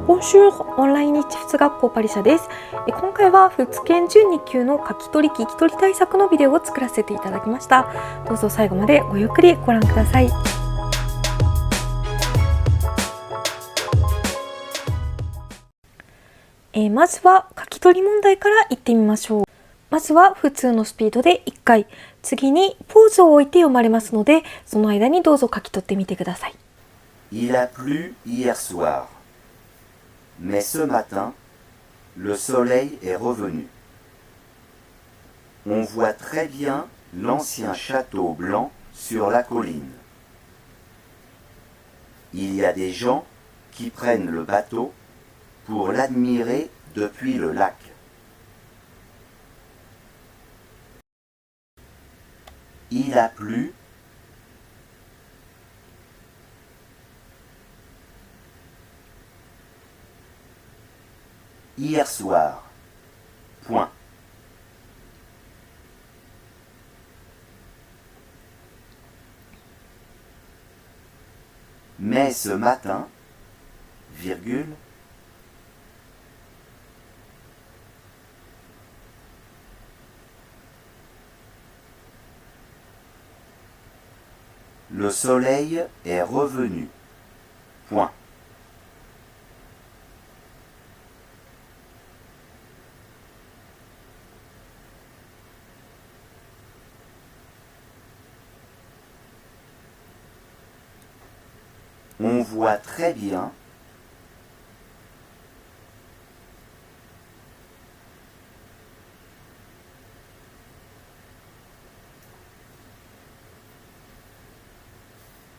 Bonjour オンライン日仏学校パリ社です。今回は仏研準2級の書き取り聞き取り対策のビデオを作らせていただきました。どうぞ最後までごゆっくりご覧ください。まずは書き取り問題からいってみましょう。まずは普通のスピードで1回、次にポーズを置いて読まれますので、その間にどうぞ書き取ってみてください。Il a plu hier soir, mais ce matin, le soleil est revenu. On voit très bien l'ancien château blanc sur la colline. Il y a des gens qui prennent le bateau pour l'admirer depuis le lac. Il a plu hier soir. Point. Mais ce matin, virgule, le soleil est revenu. Point. On voit très bien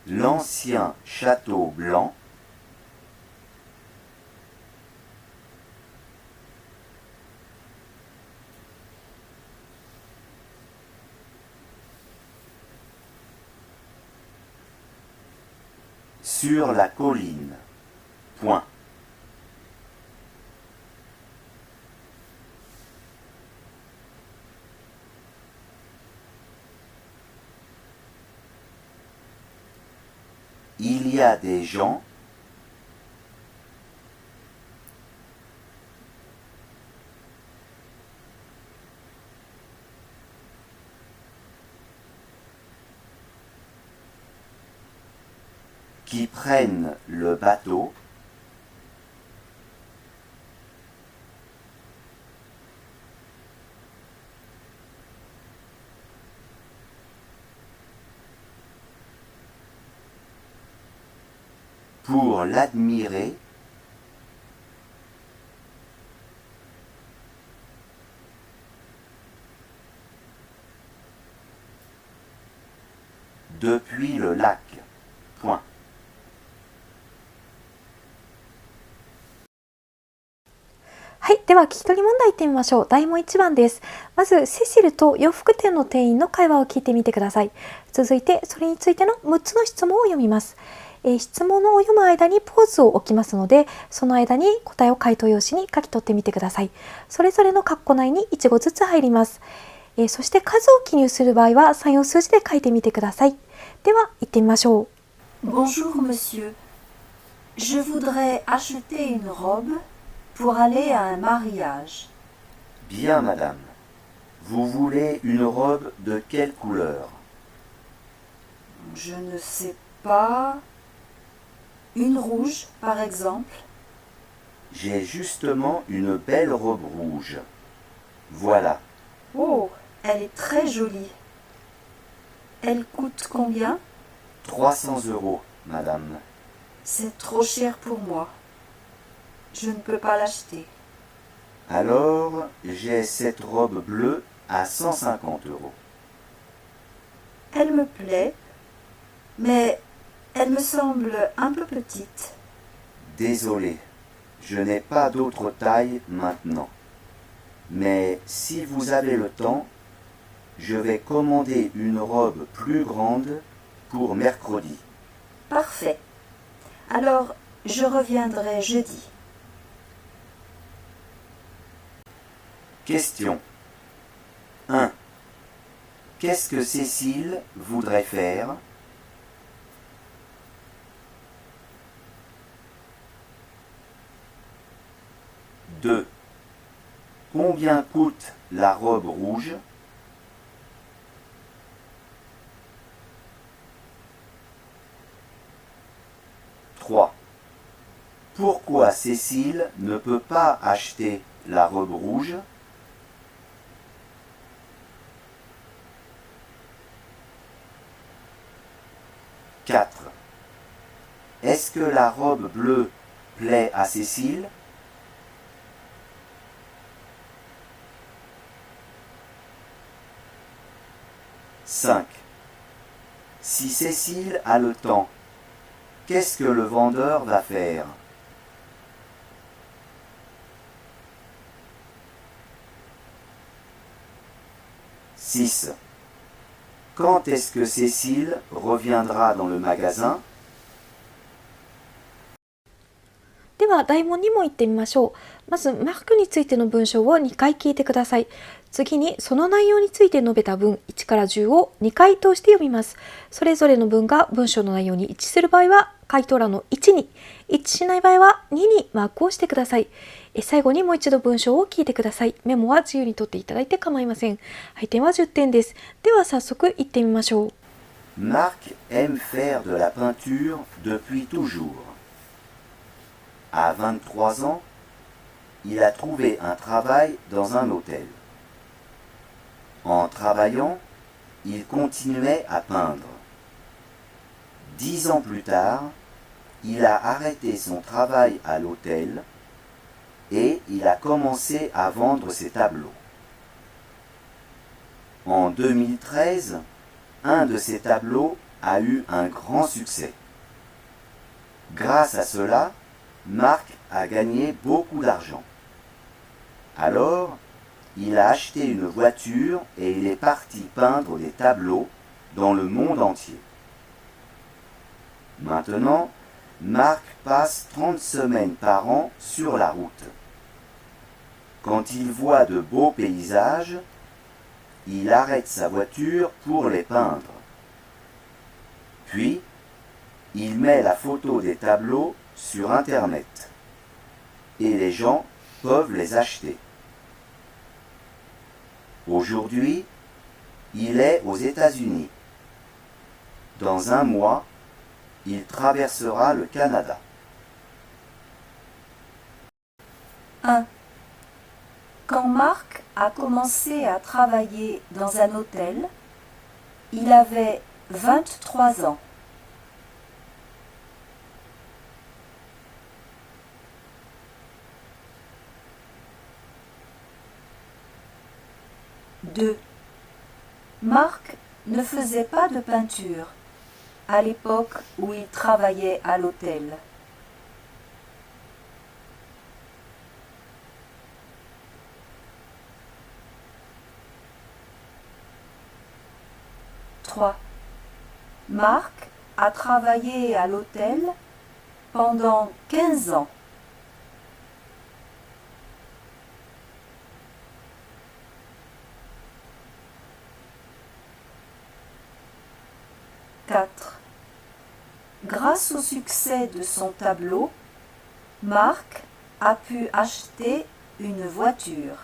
l'ancien château blanc sur la colline. Point. Il y a des gens qui prennent le bateau pour l'admirer depuis le lac. Point. はい、では聞き取り問題いってみましょう。題問1番です。まずセシルと洋服店の店員の会話を聞いてみてください。続いてそれについての6つの質問を読みます。質問を読む間にポーズを置きますので、その間に答えを回答用紙に書き取ってみてください。それぞれの括弧内に1語ずつ入ります。そして数を記入する場合は3、4数字で書いてみてください。では行ってみましょう。Bonjour monsieur, je voudrais acheter une robe pour aller à un mariage. Bien, madame. Vous voulez une robe de quelle couleur? Je ne sais pas. Une rouge, par exemple. J'ai justement une belle robe rouge. Voilà. Oh, elle est très jolie. Elle coûte combien? 300 €, madame. C'est trop cher pour moi. Je ne peux pas l'acheter. Alors, j'ai cette robe bleue à 150 €. Elle me plaît, mais elle me semble un peu petite. Désolé, je n'ai pas d'autre taille maintenant. Mais si vous avez le temps, je vais commander une robe plus grande pour mercredi. Parfait. Alors, je reviendrai jeudi. Question 1. Qu'est-ce que Cécile voudrait faire? 2. Combien coûte la robe rouge? 3. Pourquoi Cécile ne peut pas acheter la robe rouge? 4. Est-ce que la robe bleue plaît à Cécile? 5. Si Cécile a le temps, qu'est-ce que le vendeur va faire? 6. Quand est-ce que Cécile reviendra dans le magasin? では題問2問いってみましょう。まずマークについての文章を2回聞いてください。次にその内容について述べた文1から10を2回通して読みます。それぞれの文が文章の内容に一致する場合は回答欄の1に、一致しない場合は2にマークをしてください。最後にもう一度文章を聞いてください。メモは自由に取っていただいて構いません。配点は10点です。では早速いってみましょう。Marc aime faire de la peinture depuis toujours. À 23 ans, il a trouvé un travail dans un hôtel. En travaillant, il continuait à peindre. 10 ans plus tard, il a arrêté son travail à l'hôtel et il a commencé à vendre ses tableaux. En 2013, un de ses tableaux a eu un grand succès. Grâce à cela, Marc a gagné beaucoup d'argent. Alors, il a acheté une voiture et il est parti peindre des tableaux dans le monde entier. Maintenant, Marc passe 30 semaines par an sur la route. Quand il voit de beaux paysages, il arrête sa voiture pour les peindre. Puis, il met la photo des tableaux sur Internet et les gens peuvent les acheter. Aujourd'hui, il est aux États-Unis. Dans un mois, il traversera le Canada. 1. Quand Marc a commencé à travailler dans un hôtel, il avait 23 ans. 2. Marc ne faisait pas de peinture à l'époque où il travaillait à l'hôtel. 3. Marc a travaillé à l'hôtel pendant 15 ans. 4. Grâce au succès de son tableau, Marc a pu acheter une voiture.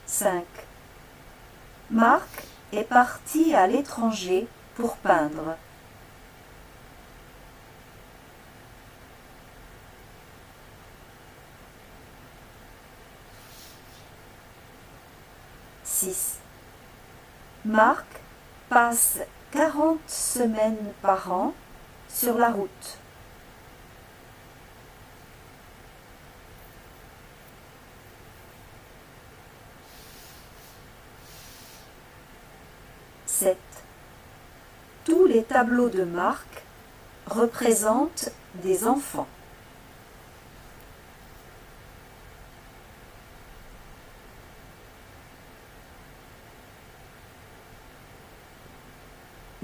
5. Marc est parti à l'étranger pour peindre. 6. Marc passe 40 semaines par an sur la route. 7. Tous les tableaux de Marc représentent des enfants.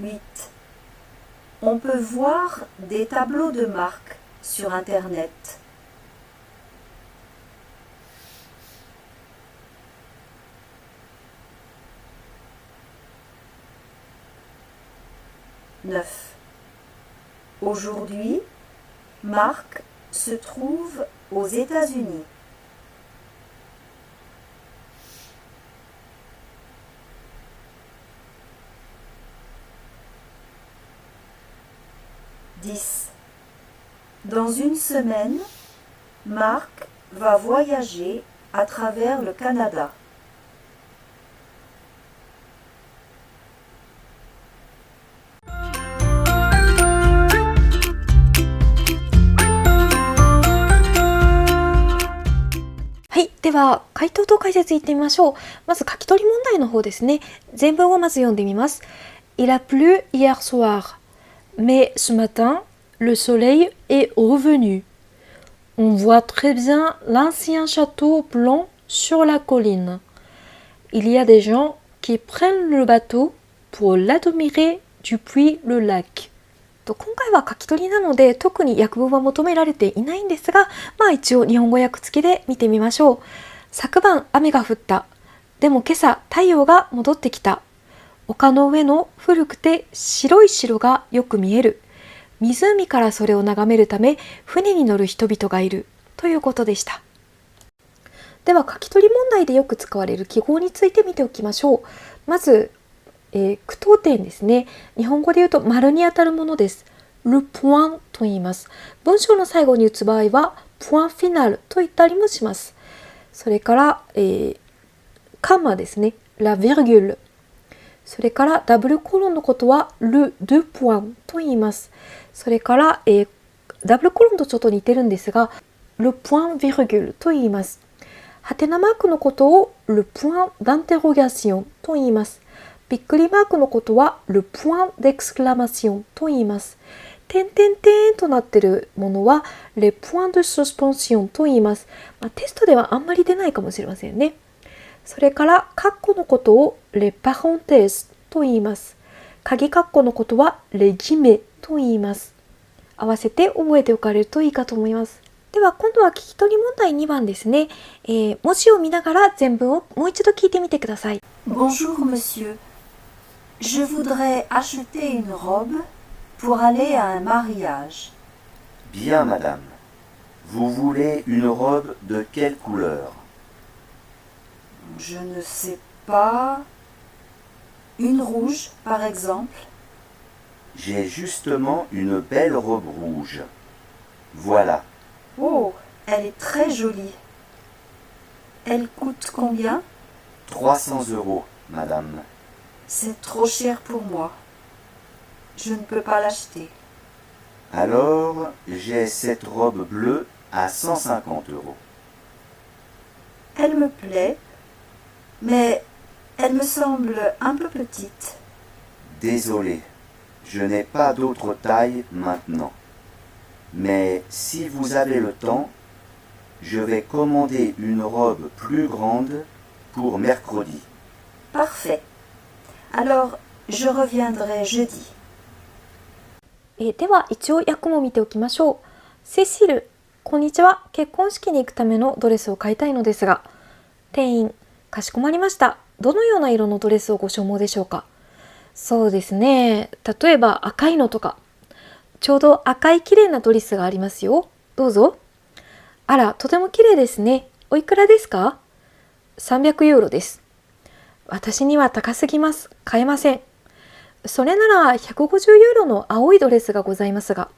8. On peut voir des tableaux de Marc sur Internet. 9. 9. Aujourd'hui, Marc se trouve aux États-Unis. 10. Dans une semaine, Marc va voyager à travers le Canada. はい。では、回答と解説いってみましょう。まず書き取り問題の方ですね。全文をまず読んでみます。Il a plu hier soir, mais ce matin, le soleil est revenu. On voit très bien l'ancien château blanc sur la colline. Il y a des gens qui prennent le bateau pour l'admirer depuis le lac.今回は書き取りなので特に訳文は求められていないんですが、一応日本語訳付きで見てみましょう。昨晩雨が降った。でも今朝太陽が戻ってきた。丘の上の古くて白い城がよく見える。湖からそれを眺めるため船に乗る人々がいる。ということでした。では書き取り問題でよく使われる記号について見ておきましょう。まず句読点ですね。日本語で言うと丸にあたるものです。le point と言います。文章の最後に打つ場合は point final と言ったりもします。それから、カンマですね。la virgule。それからダブルコロンのことは le deux points と言います。それから、ダブルコロンとちょっと似てるんですが le point virgule と言います。ハテナマークのことを le point d'interrogation と言います。びっくりマークのことは le point d'exclamation と言います。点々点となっているものは les points de suspension と言います。テストではあんまり出ないかもしれませんね。それからカッコのことを les parenthèses と言います。鍵カッコのことは les guillemets と言います。合わせて覚えておかれるといいかと思います。では今度は聞き取り問題2番ですね。文字を見ながら全文をもう一度聞いてみてください。Bonjour monsieur. Je voudrais acheter une robe pour aller à un mariage. Bien, madame. Vous voulez une robe de quelle couleur? Je ne sais pas. Une rouge, par exemple. J'ai justement une belle robe rouge. Voilà. Oh, elle est très jolie. Elle coûte combien? 300 €, madame. C'est trop cher pour moi. Je ne peux pas l'acheter. Alors, j'ai cette robe bleue à 150 €. Elle me plaît, mais elle me semble un peu petite. Désolé, je n'ai pas d'autre taille maintenant. Mais si vous avez le temps, je vais commander une robe plus grande pour mercredi. Parfait. Alors, je reviendrai jeudi. では一応訳も見ておきましょう。セシル、こんにちは。結婚式に行くためのドレスを買いたいのですが。店員、かしこまりました。どのような色のドレスをご所望でしょうか。そうですね。例えば赤いのとか。ちょうど赤い綺麗なドレスがありますよ。どうぞ。あら、とても綺麗ですね。おいくらですか？ 300 ユーロです。私には高すぎます。買えません。それなら150ユーロの青いドレスがございますが。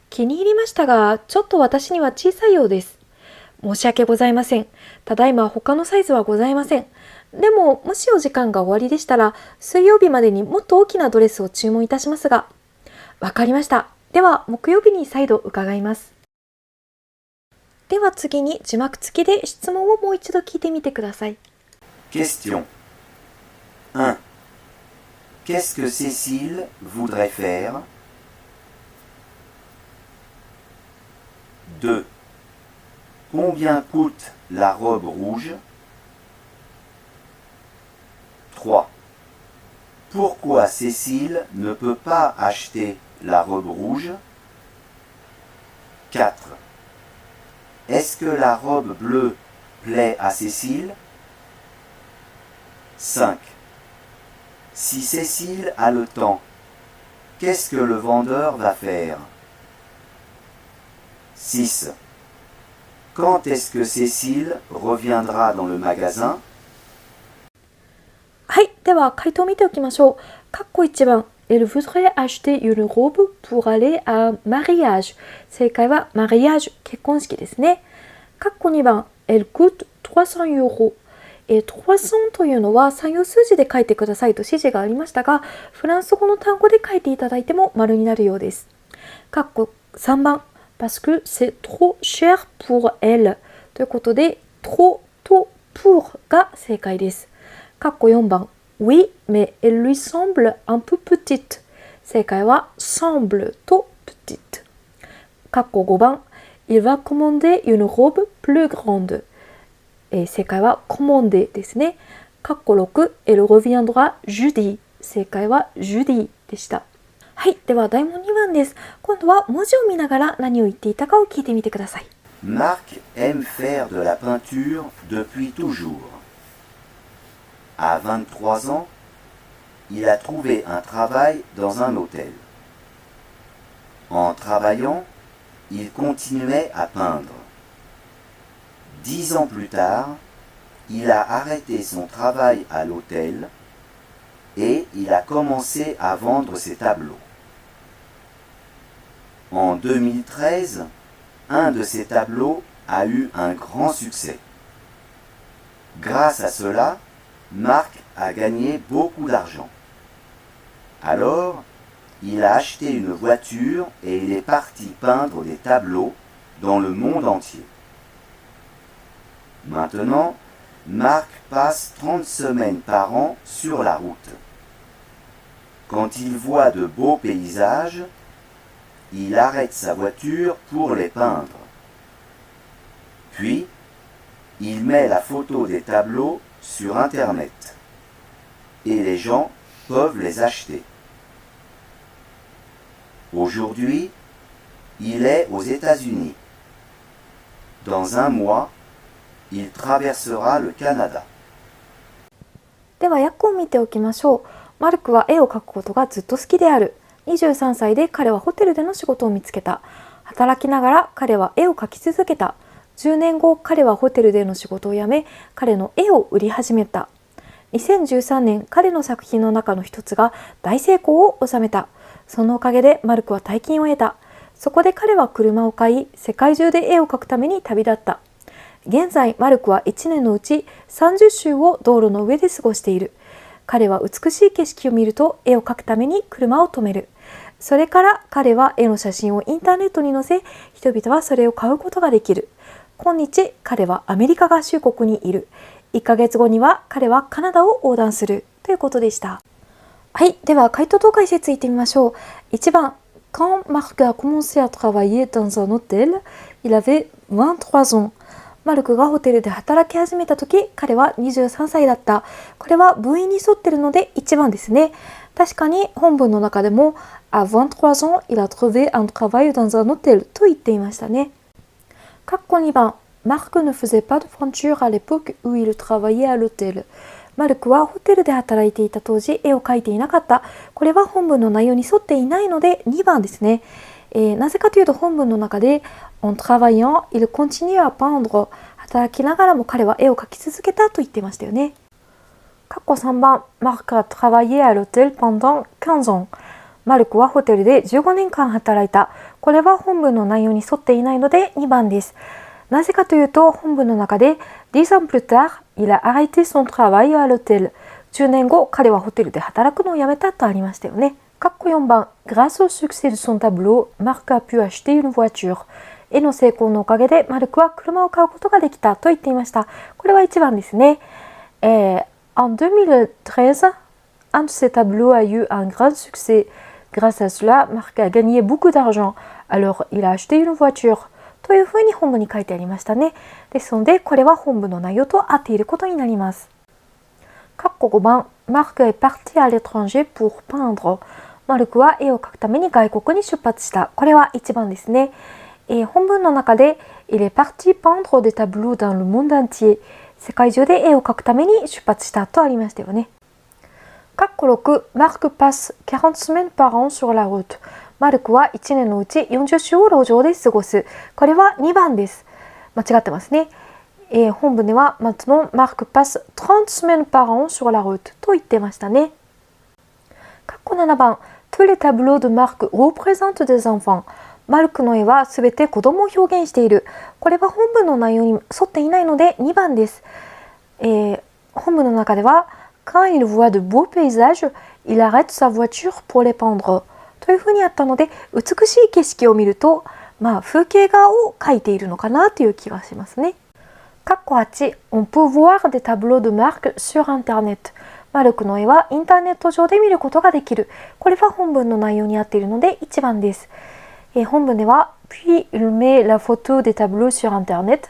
気に入りましたが、ちょっと私には小さいようです。申し訳ございません。ただいま他のサイズはございません。でも、もしお時間が終わりでしたら、水曜日までにもっと大きなドレスを注文いたしますが。わかりました。では、木曜日に再度伺います。では次に字幕付きで質問をもう一度聞いてみてください。Question 1. Qu'est-ce que Cécile voudrait faire? 2. Combien coûte la robe rouge? 3. Pourquoi Cécile ne peut pas acheter la robe rouge? 4. Est-ce que la robe bleue plaît à Cécile? 5. Si Cécile a le temps, Qu'est-ce que le vendeur va faire? 6. Quand est-ce que Cécile reviendra dans le magasin? はい、では回答を見ておきましょう。括弧1番、Elle voudrait acheter une robe pour aller à mariage。正解は mariage、結婚式ですね。括弧2番、Elle coûte 300 euros。300というのは採用数字で書いてくださいと指示がありましたが、フランス語の単語で書いていただいても丸になるようです。括弧3番、Parce que c'est trop cher pour elle。ということで、trop と pour が正解です。括弧4番、Oui, mais elle lui semble un peu petite。正解は semble と petite。括弧5番、Il va commander une robe plus grande。正解は commander ですね。括弧6、Elle reviendra jeudi。正解は jeudi でした。はい、では題問2番です。今度は文字を見ながら何を言っていたかを聞いてみてください。Marc aime faire de la peinture depuis toujours. À 23 ans, il a trouvé un travail dans un hôtel. En travaillant, il continuait à peindre. 10 ans plus tard, il a arrêté son travail à l'hôtel et il a commencé à vendre ses tableaux. En 2013, un de ses tableaux a eu un grand succès. Grâce à cela, Marc a gagné beaucoup d'argent. Alors, il a acheté une voiture et il est parti peindre des tableaux dans le monde entier. Maintenant, Marc passe 30 semaines par an sur la route. Quand il voit de beaux paysages, il arrête sa voiture pour les peindre. Puis, il met la photo des tableaux sur Internet. Et les gens peuvent les acheter. Aujourd'hui, il est aux États-Unis. Dans un mois, il traversera le Canada. では訳を見ておきましょう。マルクは絵を描くことがずっと好きである。23歳で彼はホテルでの仕事を見つけた。働きながら彼は絵を描き続けた。10年後、彼はホテルでの仕事を辞め、彼の絵を売り始めた。2013年、彼の作品の中の一つが大成功を収めた。そのおかげでマルクは大金を得た。そこで彼は車を買い、世界中で絵を描くために旅立った。現在、マルクは1年のうち30週を道路の上で過ごしている。彼は美しい景色を見ると絵を描くために車を止める。それから彼は絵の写真をインターネットに載せ、人々はそれを買うことができる。今日、彼はアメリカ合衆国にいる。1ヶ月後には彼はカナダを横断するということでした。はい、では回答と解説いってみましょう。1番、Quand Marc a commencé à travailler dans un hôtel, il avait 23 ans。マルクがホテルで働き始めた時、彼は23歳だった。これは文意に沿ってるので1番ですね。確かに本文の中でもÀ 23 ans, il a trouvé un travail dans un hôtel と言っていましたね。括弧2番、Marc ne faisait pas de peinture à l'époque où il travaillait à l'hôtel。マルクはホテルで働いていた当時絵を描いていなかった。これは本文の内容に沿っていないので2番ですね。なぜかというと本文の中でEn travaillant, il continue à peindre。働きながらも彼は絵を描き続けたと言っていましたよね。括弧3番、Marc a travaillé à l'hôtel pendant 15 ans。マルクはホテルで15年間働いた。これは本文の内容に沿っていないので2番です。なぜかというと本文の中で10 ans plus tard, il a arrêté son travail à l'hôtel。10年後、彼はホテルで働くのをやめたとありましたよね。括弧4番、Grâce au succès de son tableau, Marc a pu acheter une voiture。絵の成功のおかげでマルクは車を買うことができたと言っていました。これは1番ですね。En 2013, un de ses tableaux a eu un grand succès. Grâce à cela, Marc a gagné beaucoup d'argent. Alors, il a acheté une voiture. というふうに本文に書いてありましたね。ですので、これは本文の内容と合っていることになります。括弧5番、Marc est parti à l'étranger pour peindre。マルクは絵を描くために外国に出発した。これは1番ですね。本文の中で、Il est parti peindre des tableaux dans le monde entier。世界中で絵を描くために出発したとありましたよね。括弧6、Marc passe 40 semaines par an sur la route。マルクは1年のうち40週を路上で過ごす。これは2番です。間違ってますね。本文では、maintenant, Marc passe 30 semaines par an sur la route と言ってましたね。括弧7番、tous les tableaux de Marc représentent des enfants。マルクの絵はすべて子供を表現している。これは本文の内容に沿っていないので2番です。本文の中では、quand il voit de beaux paysages, il arrête sa voiture pour les peindre というふうにあったので、美しい景色を見ると、風景画を描いているのかなという気がしますね。括弧8、on peut voir des tableaux de Marc sur internet。マルクの絵はインターネット上で見ることができる。これは本文の内容に合っているので1番です。本文では、puis il met la photo des tableaux sur internet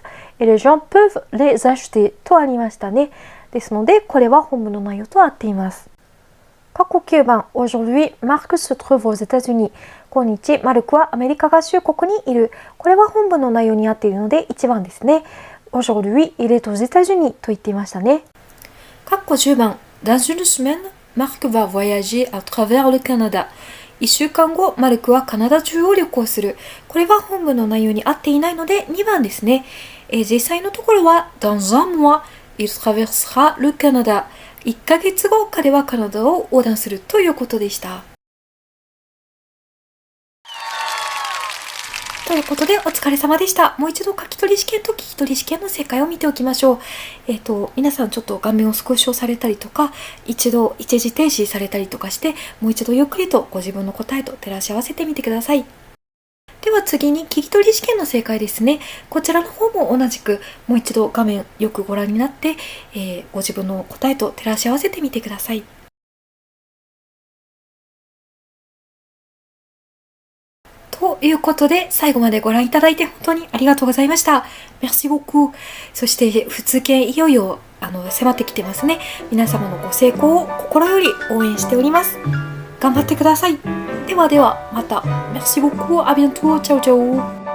et les gens peuvent les acheter とありましたね。ですので、これは本文の内容と合っています。括弧9番、aujourd'hui, Marc se trouve aux États-Unis。今日、マルクはアメリカ合衆国にいる。これは本文の内容に合っているので1番ですね。aujourd'hui, il est aux États-Unis と言っていましたね。括弧10番、dans une semaine, Marc va voyager à travers le Canada。1週間後、マルクはカナダ中を旅行する。これは本文の内容に合っていないので2番ですね。実際のところは、dans un mois, il traversera le Canada。1ヶ月後、彼はカナダを横断するということでした。ということで、お疲れ様でした。もう一度書き取り試験と聞き取り試験の正解を見ておきましょう。皆さんちょっと画面をスクショされたりとか、一度一時停止されたりとかして、もう一度ゆっくりとご自分の答えと照らし合わせてみてください。では次に聞き取り試験の正解ですね。こちらの方も同じくもう一度画面よくご覧になって、ご自分の答えと照らし合わせてみてください。ということで、最後までご覧いただいて本当にありがとうございました。Merci beaucoup。そして普通研いよいよ迫ってきてますね。皆様のご成功を心より応援しております。頑張ってください。ではではまた。Merci beaucoup。À bientôt。Ciao ciao。